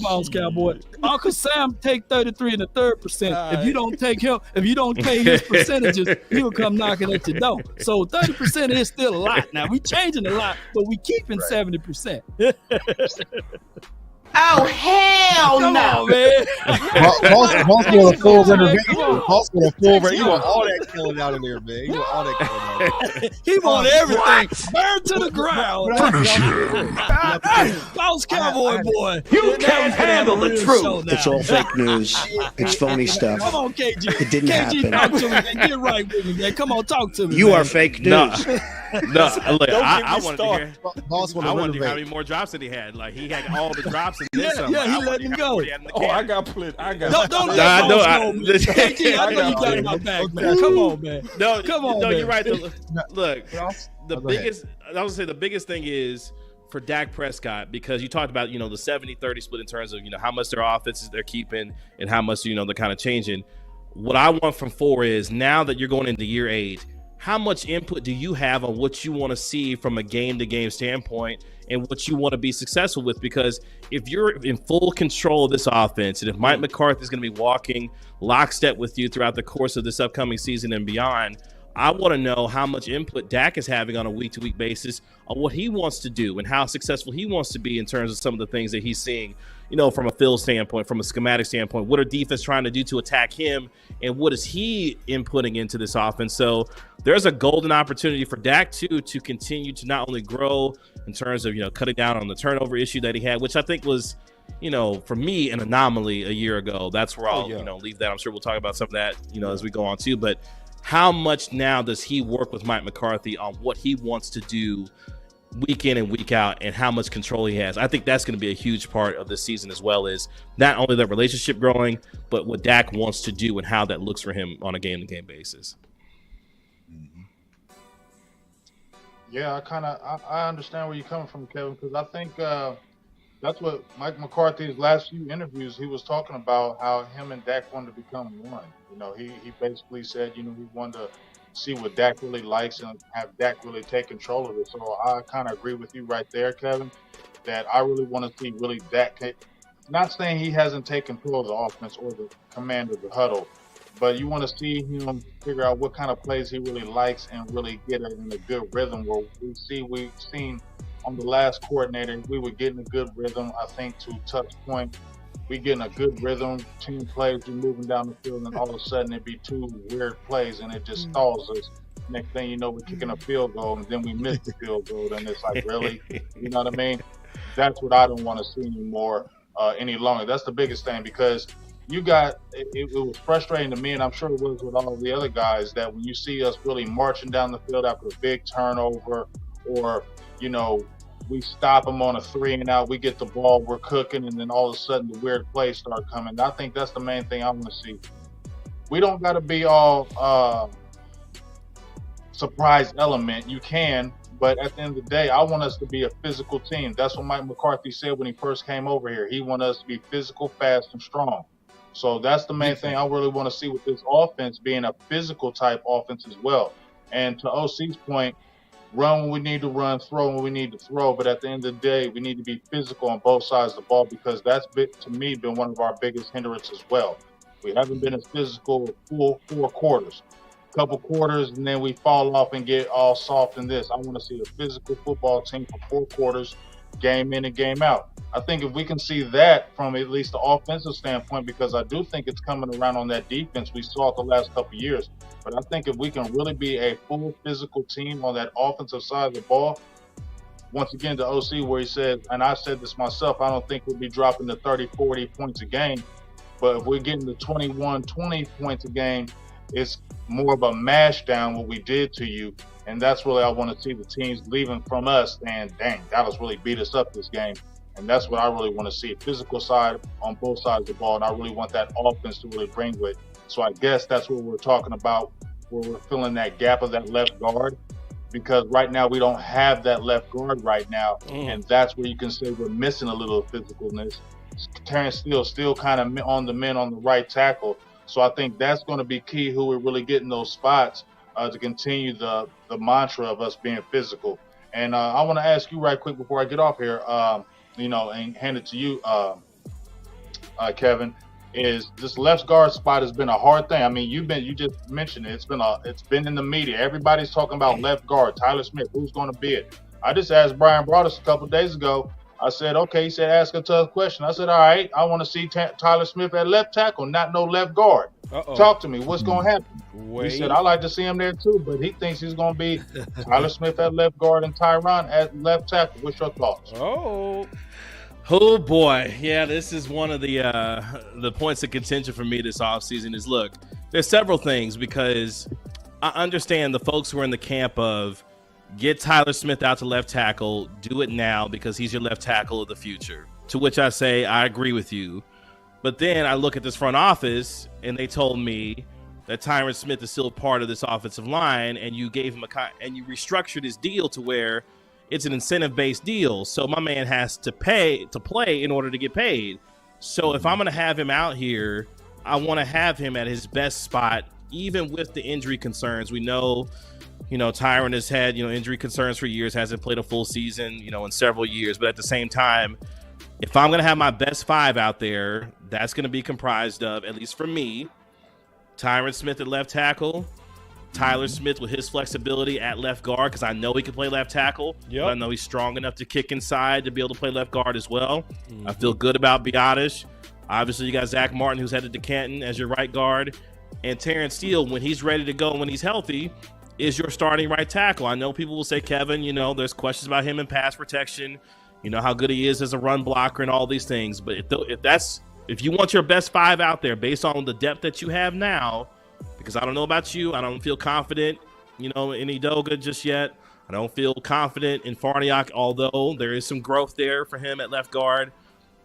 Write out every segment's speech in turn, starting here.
Miles Cowboy. Uncle Sam take 33 and a third percent. If you don't take him, if you don't pay his percentages, he'll come knocking at your door. So 30% is still a lot. Now we changing a lot, but we keeping 70%. Oh hell Come no, on, man. Boss with a full renovation. Boss with a full renovation. You want all that killing out in there, man. You want all that killing out. He want everything. Burn to the ground. Boss Cowboy boy. You can't handle the truth. It's all fake news. It's phony stuff. Come on, KG. It didn't KG, happen. talk to me, man. Get right with me, man. Come on, talk to me. You man. are fake No, news. look, I wanted to hear. Boss want I to wanted to hear how renovate. many more drops that he had. Like he had all the drops and then some. Yeah, he I wanted let to him hear go. what he had in the Oh, can. I got plenty. I got. Don't Nah, let I know, boss I- know. KG, I know you got my back, man. Come on, man. No, Come on, no, man. you're right. Look, the Go biggest, I was say the biggest thing is for Dak Prescott, because you talked about, the 70-30 split in terms of, how much their offenses they're keeping and how much, they're kind of changing. What I want from 4 is, now that you're going into year 8, how much input do you have on what you want to see from a game-to-game standpoint and what you want to be successful with? Because if you're in full control of this offense, and if Mike McCarthy is going to be walking lockstep with you throughout the course of this upcoming season and beyond, I want to know how much input Dak is having on a week-to-week basis on what he wants to do and how successful he wants to be in terms of some of the things that he's seeing, from a field standpoint, from a schematic standpoint. What are defense trying to do to attack him, and what is he inputting into this offense? So there's a golden opportunity for Dak, too, to continue to not only grow in terms of, cutting down on the turnover issue that he had, which I think was, for me, an anomaly a year ago. That's where I'll, leave that. I'm sure we'll talk about some of that, as we go on, too. But how much now does he work with Mike McCarthy on what he wants to do week in and week out, and how much control he has? I think that's going to be a huge part of this season, as well as not only that relationship growing, but what Dak wants to do and how that looks for him on a game-to-game basis. Yeah, I understand where you're coming from, Kevin, because I think that's what Mike McCarthy's last few interviews, he was talking about how him and Dak wanted to become one. He basically said, he wanted to see what Dak really likes and have Dak really take control of it. So I kind of agree with you right there, Kevin, that I really want to see really Dak not saying he hasn't taken control of the offense or the command of the huddle, but you want to see him figure out what kind of plays he really likes and really get it in a good rhythm where we've seen on the last coordinator, we were getting a good rhythm. I think to Tuck's point, we getting a good rhythm, team plays, we moving down the field, and all of a sudden it'd be 2 weird plays and it just stalls us. Next thing you know, we're kicking a field goal and then we miss the field goal, and it's like, really? You know what I mean? That's what I don't want to see anymore any longer. That's the biggest thing, because it was frustrating to me, and I'm sure it was with all of the other guys, that when you see us really marching down the field after a big turnover, or we stop them on a 3 and out, we get the ball, we're cooking, and then all of a sudden the weird plays start coming. I think that's the main thing I want to see. We don't got to be all surprise element. You can, but at the end of the day, I want us to be a physical team. That's what Mike McCarthy said when he first came over here. He wanted us to be physical, fast, and strong. So that's the main thing I really want to see with this offense, being a physical type offense as well. And to OC's point, run when we need to run, throw when we need to throw. But at the end of the day, we need to be physical on both sides of the ball, because that's, to me, been one of our biggest hindrances as well. We haven't been as physical full 4 quarters. Couple quarters, and then we fall off and get all soft in this. I want to see a physical football team for 4 quarters, game in and game out. I think if we can see that from at least the offensive standpoint, because I do think it's coming around on that defense we saw it the last couple of years. But I think if we can really be a full physical team on that offensive side of the ball, once again, to OC, where he said, and I said this myself, I don't think we'll be dropping the 30, 40 points a game. But if we're getting the 21, 20 points a game, it's more of a mash down what we did to you. And that's really I want to see the teams leaving from us and, dang, Dallas really beat us up this game. And that's what I really want to see, physical side on both sides of the ball. And I really want that offense to really bring with. So I guess that's what we're talking about, where we're filling that gap of that left guard. Because right now we don't have that left guard right now. And that's where you can say we're missing a little physicalness. Terrence Steele still kind of on the men on the right tackle. So I think that's going to be key, who we're really getting those spots to continue the mantra of us being physical. And I want to ask you right quick before I get off here, and hand it to you. Kevin, is this left guard spot has been a hard thing. I mean, you just mentioned it. It's been in the media. Everybody's talking about left guard. Tyler Smith, who's going to be it? I just asked Brian Broaddus a couple of days ago. I said, okay. He said, ask a tough question. I said, all right. I want to see Tyler Smith at left tackle, not no left guard. Talk to me. What's going to happen? He said, I like to see him there too, but he thinks he's going to be Tyler Smith at left guard and Tyron at left tackle. What's your thoughts? Oh boy, yeah, this is one of the points of contention for me this offseason is, look, there's several things, because I understand the folks who are in the camp of get Tyler Smith out to left tackle, do it now because he's your left tackle of the future, to which I say I agree with you. But then I look at this front office and they told me that Tyron Smith is still part of this offensive line, and you gave him and you restructured his deal to where it's an incentive-based deal, so my man has to play in order to get paid. So if I'm going to have him out here, I want to have him at his best spot, even with the injury concerns. We know, Tyron has had, injury concerns for years, hasn't played a full season, in several years. But at the same time, if I'm going to have my best five out there, that's going to be comprised of, at least for me, Tyron Smith at left tackle, Tyler Smith with his flexibility at left guard, because I know he can play left tackle. But I know he's strong enough to kick inside to be able to play left guard as well. I feel good about Biotish. Obviously, you got Zach Martin, who's headed to Canton as your right guard. And Terrence Steele, when he's ready to go, when he's healthy, is your starting right tackle. I know people will say, Kevin, there's questions about him in pass protection, how good he is as a run blocker and all these things. But if you want your best five out there based on the depth that you have now, because I don't know about you, I don't feel confident, in Edoga just yet. I don't feel confident in Farneyak, although there is some growth there for him at left guard.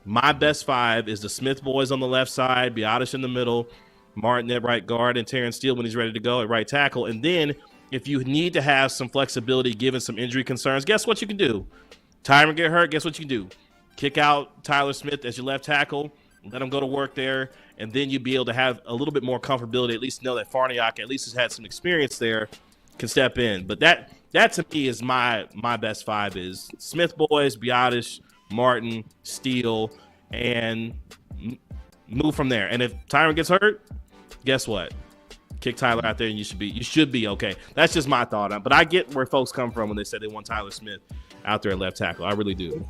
My best five is the Smith boys on the left side, Biotish in the middle, Martin at right guard, and Terrence Steele when he's ready to go at right tackle. And then if you need to have some flexibility given some injury concerns, guess what you can do? Tyron get hurt, guess what you can do? Kick out Tyler Smith as your left tackle, let him go to work there, and then you'd be able to have a little bit more comfortability, at least know that Farneyak at least has had some experience there, can step in. But that to me is my best five is Smith boys, Biotish, Martin, Steele, and move from there. And if Tyron gets hurt, guess what? Kick Tyler out there and you should be okay. That's just my thought. But I get where folks come from when they say they want Tyler Smith out there at left tackle. I really do.